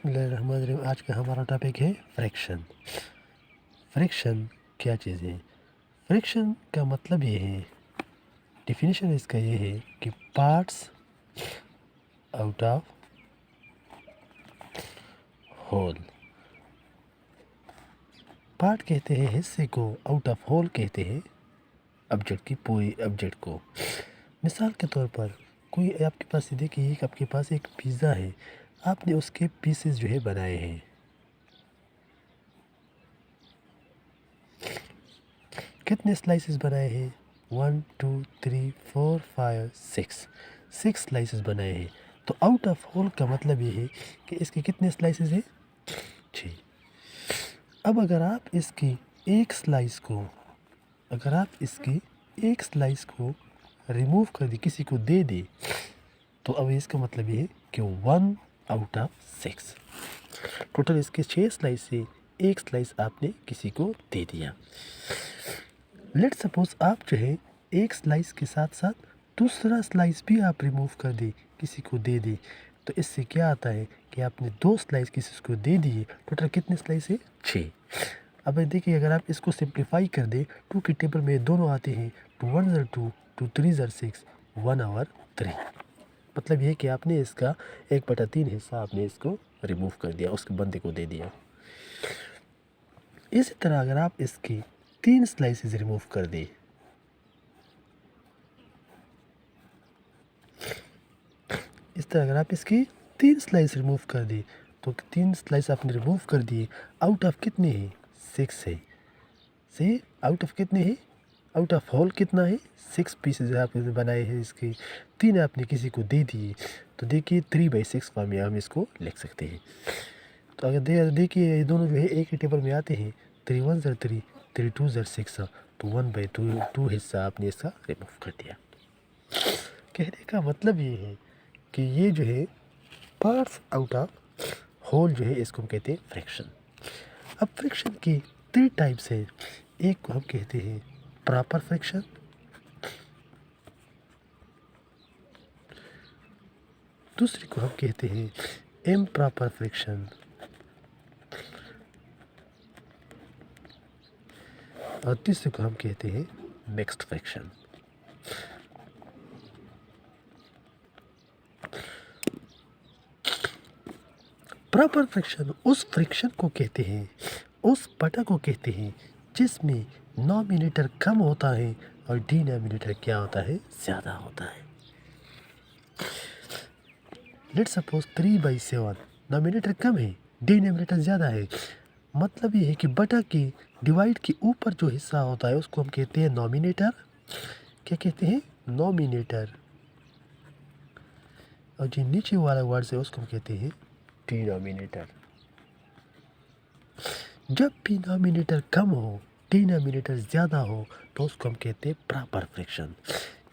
बिस्मिल्लाहिर्रहमानिर्रहीम। आज का हमारा टॉपिक है फ्रैक्शन। फ्रैक्शन क्या चीज़ है? फ्रैक्शन का मतलब ये है, डिफिनीशन इसका ये है कि parts out of whole. Part कहते हैं हिस्से को, आउट ऑफ होल कहते हैं ऑब्जेक्ट की, पूरी ऑब्जेक्ट को। मिसाल के तौर पर कोई आपके पास, देखिए आपके पास एक पिज़्ज़ा है, आपने उसके पीसेस जो है बनाए हैं। कितने स्लाइसेस बनाए हैं? 1 2 3 4 5 6 स्लाइसेस बनाए हैं। तो आउट ऑफ होल का मतलब ये है कि इसके कितने स्लाइसेस हैं? 6। अब अगर आप इसकी एक स्लाइस को रिमूव कर दे, किसी को दे दे, तो अब इसका मतलब ये है कि 1 आउट ऑफ 6। टोटल इसके 6 स्लाइस से एक स्लाइस आपने किसी को दे दिया। लेट सपोज आप जो है एक स्लाइस के साथ साथ दूसरा स्लाइस भी आप रिमूव कर दे, किसी को दे दे, तो इससे क्या आता है कि आपने 2 स्लाइस किसी को दे दिए। टोटल कितने स्लाइस है? 6। अब देखिए, अगर आप इसको सिंप्लीफाई कर दे, 2 के टेबल में दोनों आते हैं, 2 1 ज़र 2, 2 3 ज़र 6, 1 और 3। मतलब ये कि आपने इसका 1/3 हिस्सा आपने इसको रिमूव कर दिया, उसके बंदे को दे दिया। इसी तरह अगर आप इसकी 3 स्लाइसेस रिमूव कर दे, इस तरह अगर आप इसकी 3 स्लाइस रिमूव कर दे, तो 3 स्लाइस आपने रिमूव कर दिए, आउट ऑफ कितने हैं? 6 है। सही, आउट ऑफ कितने हैं? आउट ऑफ होल कितना है? 6 पीसेज आपने बनाए हैं, इसके 3 आपने किसी को दे दिए। तो देखिए 3/6 फॉर्म में हम इसको लिख सकते हैं। तो अगर देखिए ये दोनों जो है एक ही टेबल में आते हैं, 3 1 ज़र 3, 3 2 ज़र 6, तो 1/2 हिस्सा आपने इसका रिमूव कर दिया। कहने का मतलब ये है कि ये जो है पार्ट्स आउट ऑफ होल जो है, इसको हम कहते हैं फ्रैक्शन। अब फ्रैक्शन की 3 टाइप्स हैं। एक को हम कहते हैं प्रॉपर फ्रैक्शन, दूसरे को हम कहते हैं इम्प्रॉपर फ्रैक्शन, और तीसरे को हम कहते हैं मिक्स्ड फ्रैक्शन। प्रॉपर फ्रैक्शन उस फ्रैक्शन को कहते हैं, उस बटा को कहते हैं जिसमें नॉमिनेटर कम होता है और डिनोमिनेटर क्या होता है? ज़्यादा होता है। लेट सपोज 3/7, नॉमिनेटर कम है, डिनोमिनेटर ज़्यादा है। मतलब ये है कि बटा के डिवाइड के ऊपर जो हिस्सा होता है उसको हम कहते हैं नॉमिनेटर। क्या कहते हैं? नॉमिनेटर। और जो नीचे वाला वर्ड है उसको हम कहते हैं डिनोमिनेटर। जब भी नॉमिनेटर कम हो, डिनोमिनेटर ज़्यादा हो, तो उसको हम कहते हैं प्रॉपर फ्रैक्शन।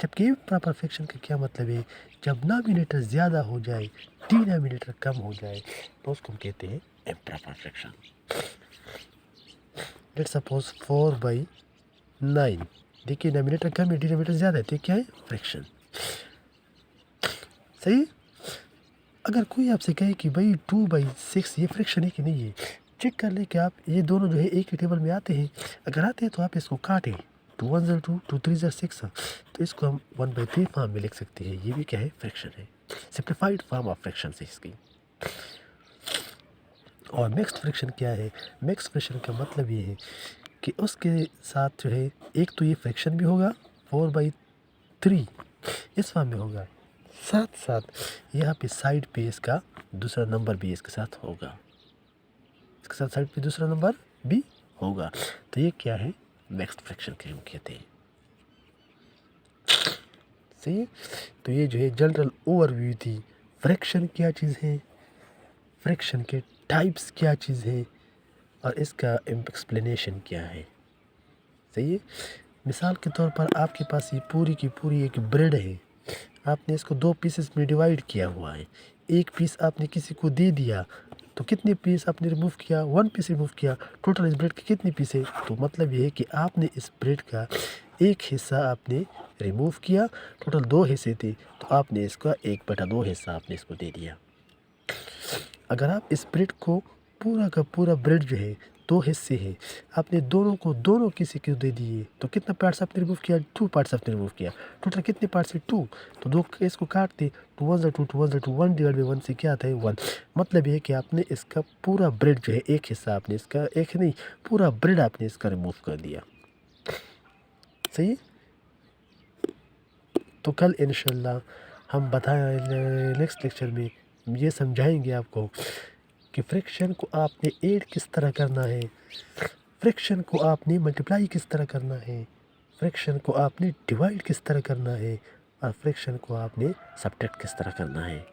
जबकि इम्प्रॉपर फ्रैक्शन का क्या मतलब है? जब नॉमिनेटर ज़्यादा हो जाए, डिनोमिनेटर कम हो जाए, तो उसको हम कहते हैं इम्प्रॉपर फ्रैक्शन। लेट्स सपोज 4/9, देखिए नॉमिनेटर कम है, डिनोमिनेटर ज़्यादा है, तो क्या है? फ्रैक्शन। सही। अगर कोई आपसे कहे कि भाई 2/6 ये फ्रैक्शन है कि नहीं है, चेक कर ले कि आप ये दोनों जो है एक ही टेबल में आते हैं। अगर आते हैं तो आप इसको काटें, 2 1 ज़र 2, 2 3 ज़र 6, तो इसको हम 1/3 फॉर्म में लिख सकते हैं। ये भी क्या है? फ्रैक्शन है, सिंप्लीफाइड फॉर्म ऑफ फ्रैक्शन है इसकी। और मिक्स्ड फ्रैक्शन क्या है? मिक्स्ड फ्रैक्शन का मतलब ये है कि उसके साथ जो है एक तो ये फ्रैक्शन भी होगा, 4/3 इस फॉर्म में होगा, साथ साथ यहाँ पे साइड पे इसका दूसरा नंबर भी इसके साथ होगा, इसके साथ साइड पे दूसरा नंबर भी होगा। तो ये क्या है? मिक्स्ड फ्रैक्शन के हम कहते हैं। सही है। तो ये जो है जनरल ओवरव्यू थी, फ्रैक्शन क्या चीज़ है, फ्रैक्शन के टाइप्स क्या चीज़ है, और इसका एक्सप्लेनेशन क्या है। सही है। मिसाल के तौर पर आपके पास ये पूरी की पूरी एक ब्रेड है, आपने इसको 2 पीसेस में डिवाइड किया हुआ है, एक पीस आपने किसी को दे दिया, तो कितने पीस आपने रिमूव किया? 1 पीस रिमूव किया। टोटल इस ब्रेड के कितने पीस है? तो मतलब ये है कि आपने इस ब्रेड का एक हिस्सा आपने रिमूव किया, टोटल 2 हिस्से थे, तो आपने इसका 1/2 हिस्सा आपने इसको दे दिया। अगर आप इस ब्रेड को पूरा का पूरा ब्रेड जो है दो हिस्से है, आपने दोनों किसी को दे दिए तो कितना पार्ट्स आपने रिमूव किया? 2 पार्ट्स आपने रिमूव किया। टोटल कितने पार्ट्स है? 2। तो दो इसको काट दे, 2 1 ज़ा 2, 2 1 ज़ा 2, 1 डिवाइड बाई 1 से क्या आता है? 1। मतलब ये है कि आपने इसका पूरा ब्रेड जो है एक हिस्सा आपने इसका एक नहीं पूरा ब्रेड आपने इसका रिमूव कर दिया। सही है? तो कल इंशाल्लाह हम नेक्स्ट लेक्चर में ये समझाएंगे आपको कि फ्रैक्शन को आपने ऐड किस तरह करना है, फ्रैक्शन को आपने मल्टीप्लाई किस तरह करना है, फ्रैक्शन को आपने डिवाइड किस तरह करना है और फ्रैक्शन को आपने सब्ट्रैक्ट किस तरह करना है।